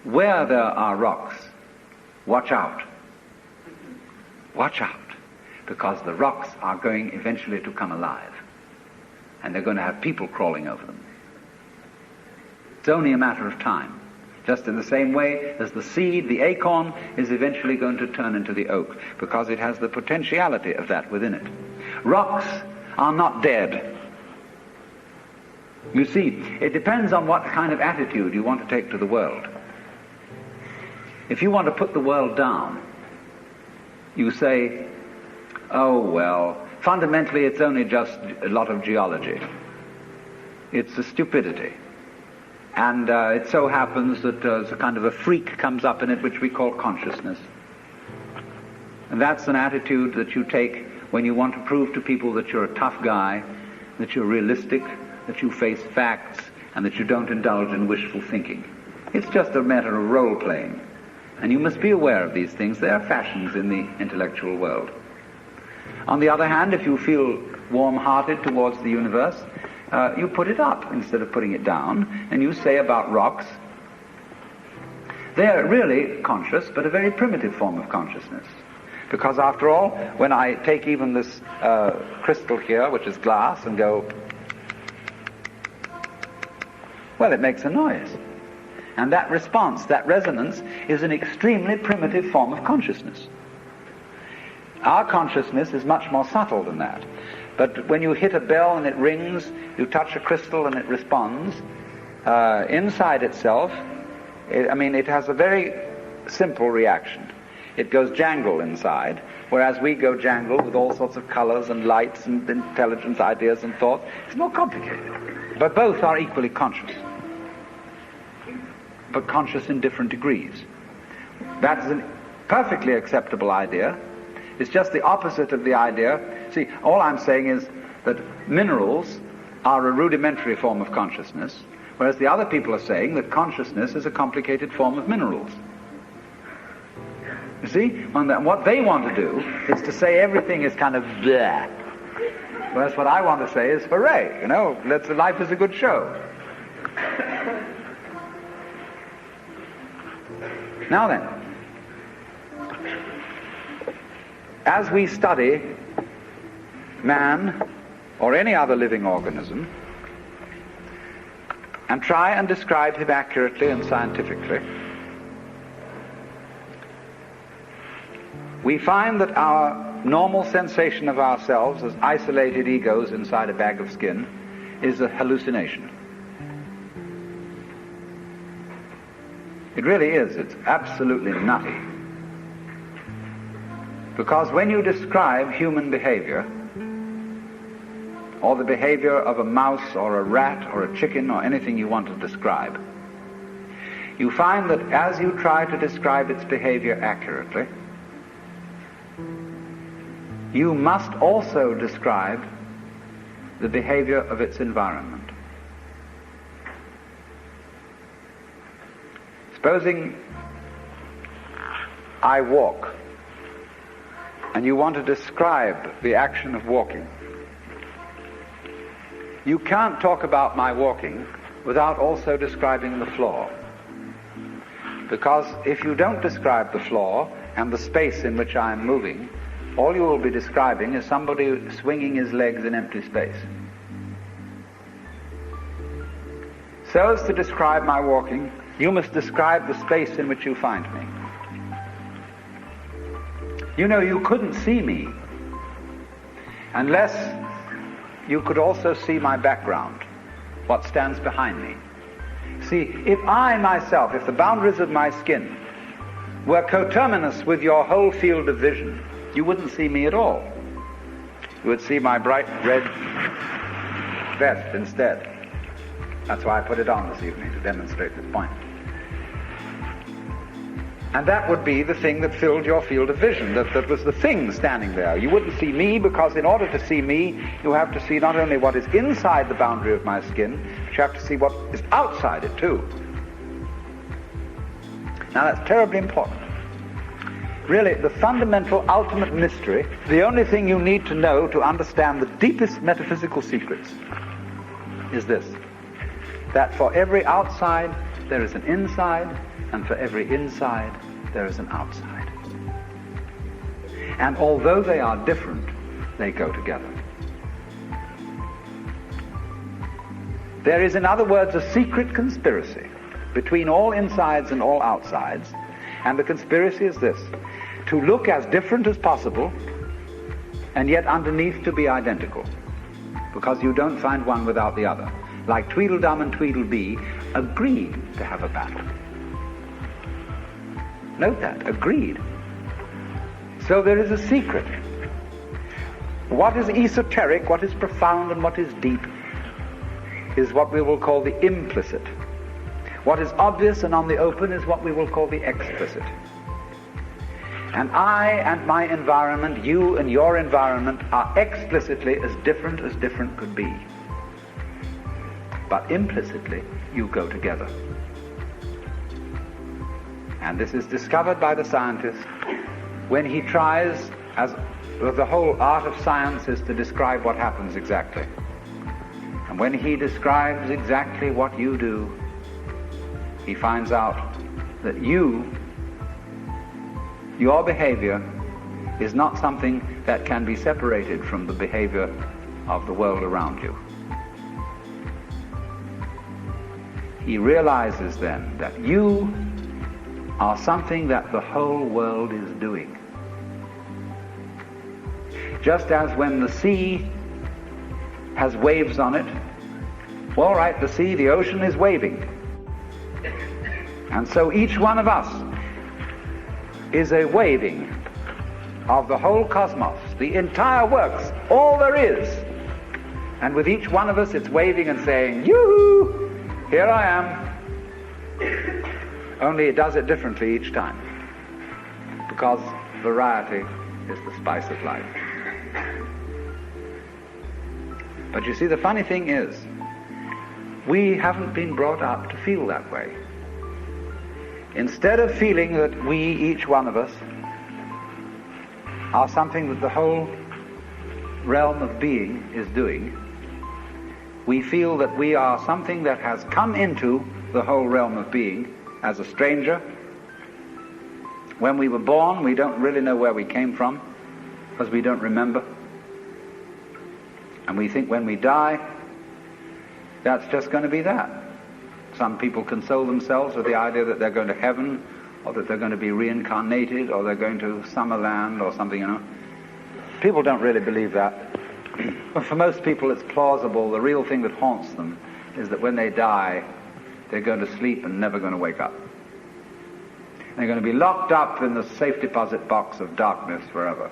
where there are rocks, watch out. Watch out, because the rocks are going eventually to come alive, and they're going to have people crawling over them. It's only a matter of time. Just in the same way as the seed, the acorn, is eventually going to turn into the oak, because it has the potentiality of that within it. Rocks are not dead. You see, it depends on what kind of attitude you want to take to the world. If you want to put the world down, you say, oh well, fundamentally it's only just a lot of geology. It's a stupidity. And it so happens that a kind of a freak comes up in it which we call consciousness. And that's an attitude that you take when you want to prove to people that you're a tough guy, that you're realistic, that you face facts, and that you don't indulge in wishful thinking. It's just a matter of role-playing. And you must be aware of these things. They are fashions in the intellectual world. On the other hand, if you feel warm-hearted towards the universe, you put it up instead of putting it down, and you say about rocks, they're really conscious, but a very primitive form of consciousness. Because after all, when I take even this crystal here, which is glass, and go, well, it makes a noise. And that response, that resonance, is an extremely primitive form of consciousness. Our consciousness is much more subtle than that. But when you hit a bell and it rings, you touch a crystal and it responds, inside itself, it has a very simple reaction. It goes jangle inside, whereas we go jangle with all sorts of colors and lights and intelligence, ideas and thoughts. It's more complicated. But both are equally conscious, but conscious in different degrees. That's a perfectly acceptable idea. It's just the opposite of the idea. See, all I'm saying is that minerals are a rudimentary form of consciousness, whereas the other people are saying that consciousness is a complicated form of minerals. You see? What they want to do is to say everything is kind of bleh. Whereas what I want to say is, hooray, life is a good show. Now then, as we study man or any other living organism and try and describe him accurately and scientifically, we find that our normal sensation of ourselves as isolated egos inside a bag of skin is a hallucination. It really is. It's absolutely nutty. Because when you describe human behavior, or the behavior of a mouse or a rat or a chicken or anything you want to describe, you find that as you try to describe its behavior accurately, you must also describe the behavior of its environment. Supposing I walk, and you want to describe the action of walking. You can't talk about my walking without also describing the floor. Because if you don't describe the floor and the space in which I am moving, all you will be describing is somebody swinging his legs in empty space. So as to describe my walking, you must describe the space in which you find me. You couldn't see me unless you could also see my background, what stands behind me. See, if I myself, if the boundaries of my skin were coterminous with your whole field of vision, you wouldn't see me at all. You would see my bright red vest instead. That's why I put it on this evening, to demonstrate this point. And that would be the thing that filled your field of vision, that was the thing standing there. You wouldn't see me, because in order to see me, you have to see not only what is inside the boundary of my skin, but you have to see what is outside it too. Now that's terribly important. Really, the fundamental, ultimate mystery, the only thing you need to know to understand the deepest metaphysical secrets, is this: that for every outside there is an inside, and for every inside, there is an outside. And although they are different, they go together. There is, in other words, a secret conspiracy between all insides and all outsides, and the conspiracy is this: to look as different as possible, and yet underneath to be identical, because you don't find one without the other. Like Tweedledum and Tweedledee agreed to have a battle. Note that, agreed. So there is a secret. What is esoteric, what is profound, and what is deep is what we will call the implicit. What is obvious and on the open is what we will call the explicit. And I and my environment, you and your environment, are explicitly as different could be. But implicitly, you go together. And this is discovered by the scientist when he tries, as the whole art of science is to describe what happens exactly. And when he describes exactly what you do, he finds out that your behavior is not something that can be separated from the behavior of the world around you. He realizes then that you are something that the whole world is doing. Just as when the sea has waves on it, all right, the sea, the ocean is waving. And so each one of us is a waving of the whole cosmos, the entire works, all there is. And with each one of us, it's waving and saying, yoo-hoo, here I am. Only it does it differently each time, because variety is the spice of life. But you see, the funny thing is, we haven't been brought up to feel that way. Instead of feeling that we, each one of us, are something that the whole realm of being is doing, we feel that we are something that has come into the whole realm of being as a stranger. When we were born, we don't really know where we came from, because we don't remember. And we think when we die, that's just going to be that. Some people console themselves with the idea that they're going to heaven, or that they're going to be reincarnated, or they're going to Summerland or something, you know. People don't really believe that. But for most people it's plausible. The real thing that haunts them is that when they die, they're going to sleep and never going to wake up. They're going to be locked up in the safe deposit box of darkness forever.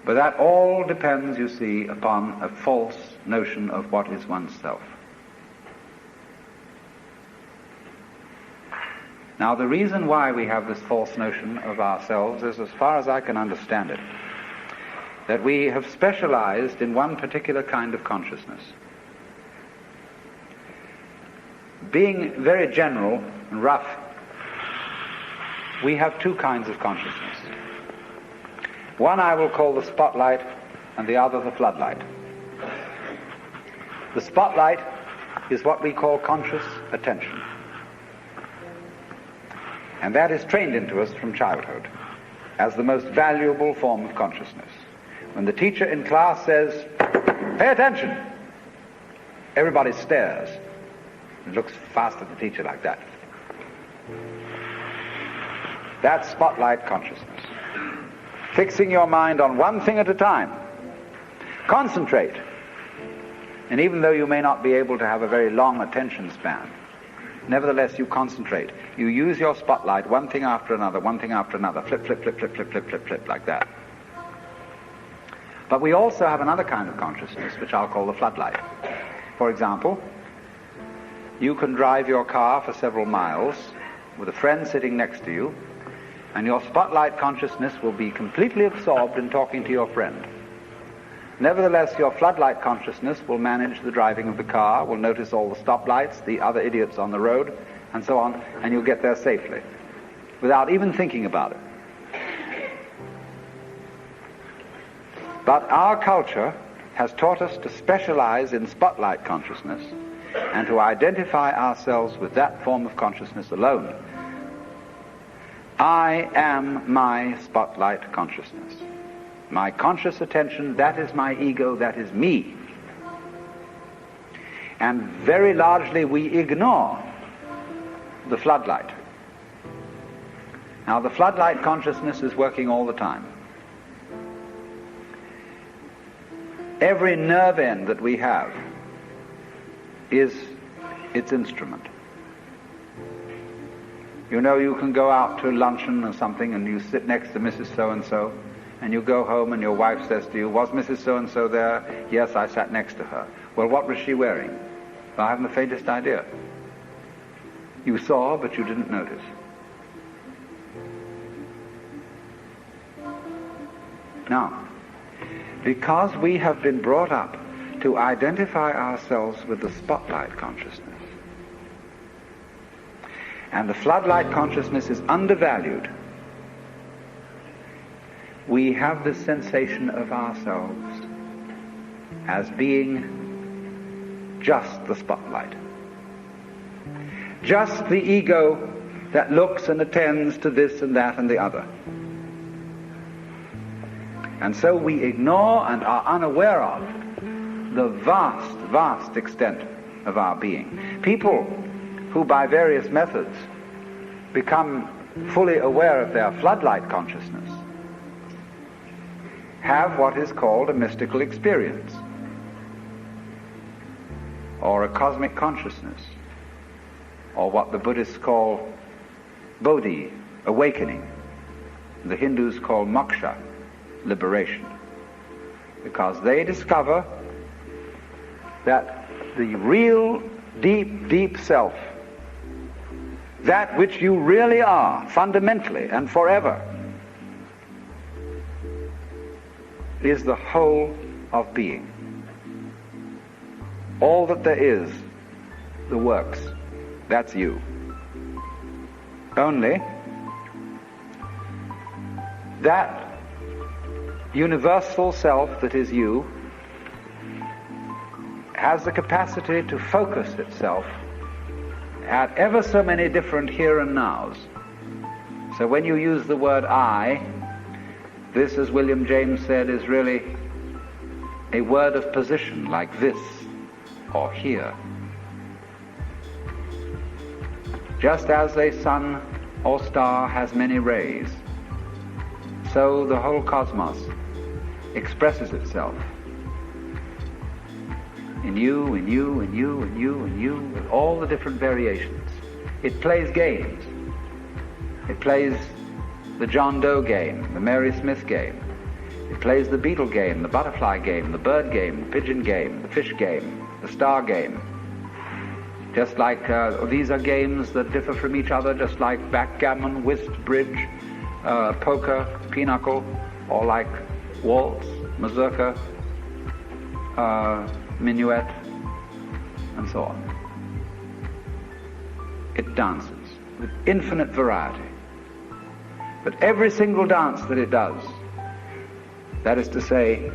But that all depends, you see, upon a false notion of what is oneself. Now, the reason why we have this false notion of ourselves is, as far as I can understand it, that we have specialized in one particular kind of consciousness. Being very general and rough, we have two kinds of consciousness. One I will call the spotlight, and the other the floodlight. The spotlight is what we call conscious attention. And that is trained into us from childhood as the most valuable form of consciousness. When the teacher in class says, "Pay attention," everybody stares and looks fast at the teacher like that. That's spotlight consciousness. Fixing your mind on one thing at a time. Concentrate. And even though you may not be able to have a very long attention span, nevertheless you concentrate. You use your spotlight, one thing after another, flip, flip, flip, flip, flip, flip, flip, flip, like that. But we also have another kind of consciousness, which I'll call the floodlight. For example, you can drive your car for several miles with a friend sitting next to you, and your spotlight consciousness will be completely absorbed in talking to your friend. Nevertheless, your floodlight consciousness will manage the driving of the car, will notice all the stoplights, the other idiots on the road, and so on, and you'll get there safely, without even thinking about it. But our culture has taught us to specialize in spotlight consciousness and to identify ourselves with that form of consciousness alone. I am my spotlight consciousness. My conscious attention, that is my ego, that is me. And very largely we ignore the floodlight. Now the floodlight consciousness is working all the time. Every nerve end that we have is its instrument. You know, you can go out to luncheon or something and you sit next to Mrs. So-and-so, and you go home and your wife says to you, was Mrs. So-and-so there? Yes, I sat next to her. Well, what was she wearing? Well, I haven't the faintest idea. You saw, but you didn't notice. Now, because we have been brought up to identify ourselves with the spotlight consciousness, and the floodlight consciousness is undervalued, we have this sensation of ourselves as being just the spotlight, just the ego that looks and attends to this and that and the other. And so we ignore and are unaware of the vast, vast extent of our being. People who by various methods become fully aware of their floodlight consciousness have what is called a mystical experience, or a cosmic consciousness, or what the Buddhists call bodhi, awakening. The Hindus call moksha, liberation, because they discover that the real deep, deep self, that which you really are, fundamentally and forever, is the whole of being. All that there is, the works, that's you. Only that universal self that is you has the capacity to focus itself at ever so many different here and nows. So when you use the word I, this, as William James said, is really a word of position, like this or here. Just as a sun or star has many rays, so the whole cosmos expresses itself in you, in you, in you, in you, in you, with all the different variations. It plays games. It plays the John Doe game, the Mary Smith game. It plays the beetle game, the butterfly game, the bird game, the pigeon game, the fish game, the star game. Just like these are games that differ from each other, just like backgammon, whist, bridge, poker, pinochle, or like waltz, mazurka, minuet, and so on. It dances with infinite variety. But every single dance that it does, that is to say,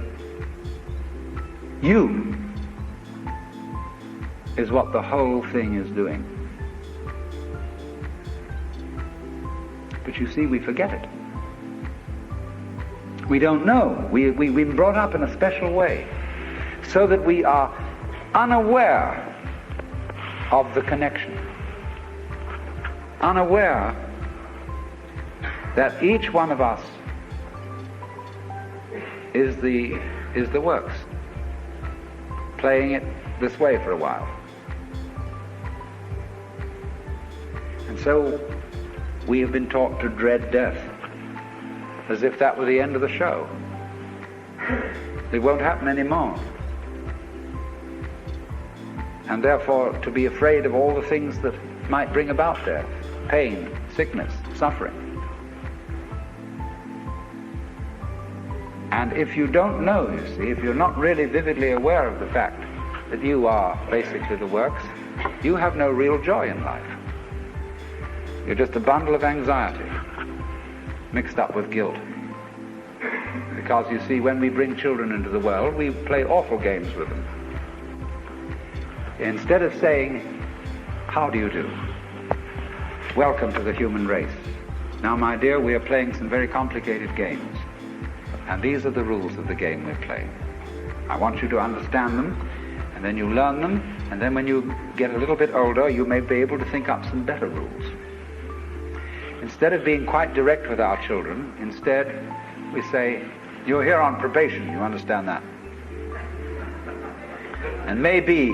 you is what the whole thing is doing. But you see, we forget it. We don't know. We've been brought up in a special way so that we are unaware of the connection, unaware that each one of us is the works, playing it this way for a while. And so we have been taught to dread death, as if that were the end of the show. It won't happen anymore. And therefore to be afraid of all the things that might bring about death, pain, sickness, suffering. And if you don't know, you see, if you're not really vividly aware of the fact that you are basically the works, you have no real joy in life. You're just a bundle of anxiety mixed up with guilt. Because you see, when we bring children into the world, we play awful games with them. Instead of saying, "How do you do? Welcome to the human race. Now, my dear, we are playing some very complicated games, and these are the rules of the game we're playing. I want you to understand them, and then you learn them, and then when you get a little bit older, you may be able to think up some better rules." Instead of being quite direct with our children, instead we say, "You're here on probation, you understand that? And maybe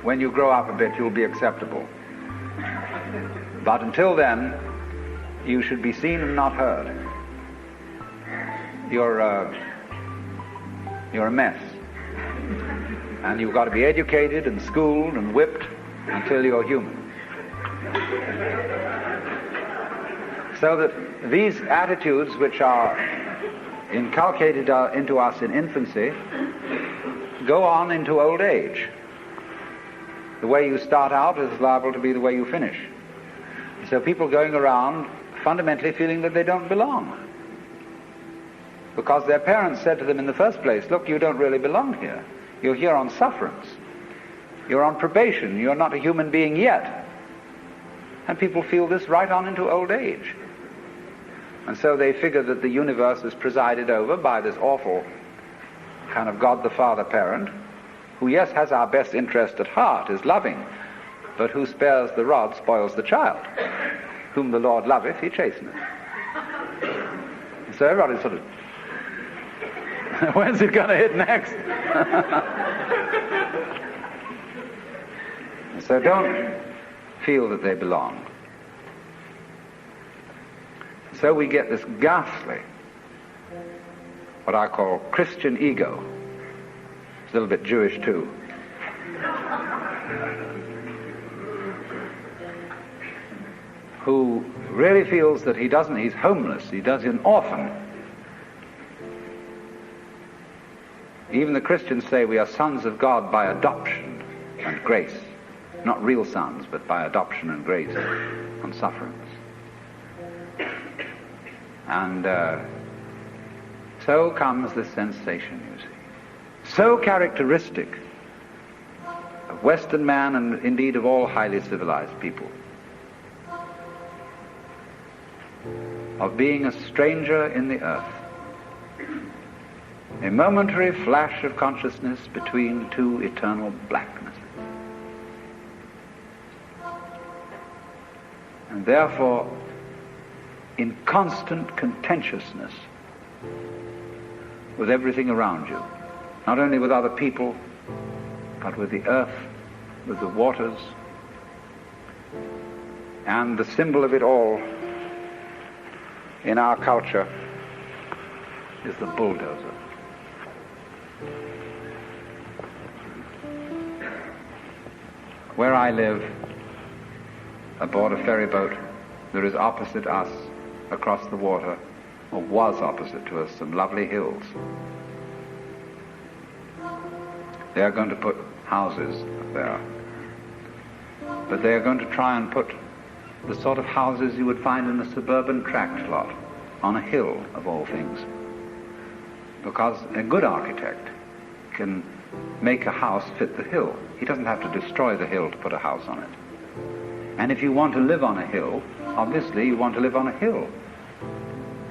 when you grow up a bit, you'll be acceptable. But until then, you should be seen and not heard. You're a mess. And you've got to be educated and schooled and whipped until you're human." So that these attitudes which are inculcated into us in infancy go on into old age. The way you start out is liable to be the way you finish. So people going around fundamentally feeling that they don't belong, because their parents said to them in the first place, "Look, you don't really belong here. You're here on sufferance. You're on probation. You're not a human being yet." And people feel this right on into old age. And so they figure that the universe is presided over by this awful kind of God the Father parent, who, yes, has our best interest at heart, is loving, but who spares the rod spoils the child. Whom the Lord loveth, he chasteneth. So everybody's sort of, when's it going to hit next? So don't feel that they belong. So we get this ghastly, what I call Christian ego. It's a little bit Jewish too. Who really feels that he's homeless, he's an orphan. Even the Christians say we are sons of God by adoption and grace. Not real sons, but by adoption and grace on sufferance. And so comes this sensation, you see. So characteristic of Western man and indeed of all highly civilized people. Of being a stranger in the earth. A momentary flash of consciousness between two eternal blacknesses. And therefore, in constant contentiousness with everything around you. Not only with other people, but with the earth, with the waters. And the symbol of it all in our culture is the bulldozer. Where I live, aboard a ferry boat, there is opposite us, across the water, or was opposite to us, some lovely hills. They are going to put houses there. But they are going to try and put the sort of houses you would find in a suburban tract lot, on a hill of all things. Because a good architect can make a house fit the hill. He doesn't have to destroy the hill to put a house on it. And if you want to live on a hill, obviously you want to live on a hill.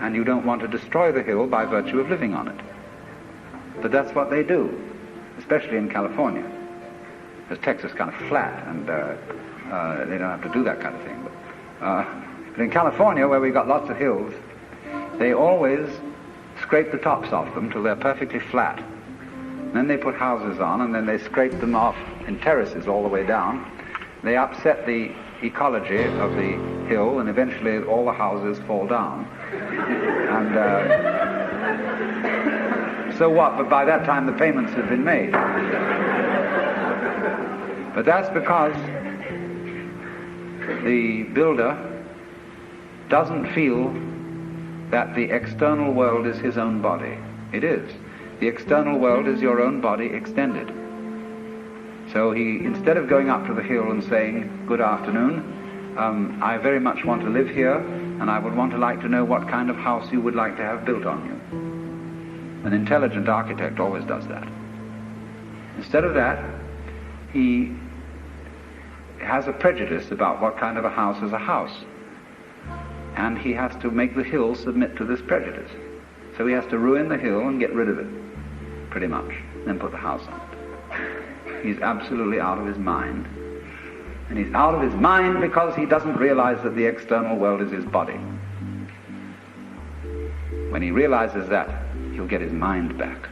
And you don't want to destroy the hill by virtue of living on it. But that's what they do, especially in California. Because Texas is kind of flat, and they don't have to do that kind of thing. But in California, where we've got lots of hills, they always scrape the tops off them till they're perfectly flat. Then they put houses on, and then they scrape them off in terraces all the way down. They upset the ecology of the hill, and eventually all the houses fall down. And so what? But by that time the payments have been made. But that's because the builder doesn't feel that the external world is his own body. It is. The external world is your own body extended. So he, instead of going up to the hill and saying, "Good afternoon, I very much want to live here, and I would like to know what kind of house you would like to have built on you." An intelligent architect always does that. Instead of that, he has a prejudice about what kind of a house is a house. And he has to make the hill submit to this prejudice. So he has to ruin the hill and get rid of it, pretty much, then put the house on it. He's absolutely out of his mind. And he's out of his mind because he doesn't realize that the external world is his body. When he realizes that, he'll get his mind back.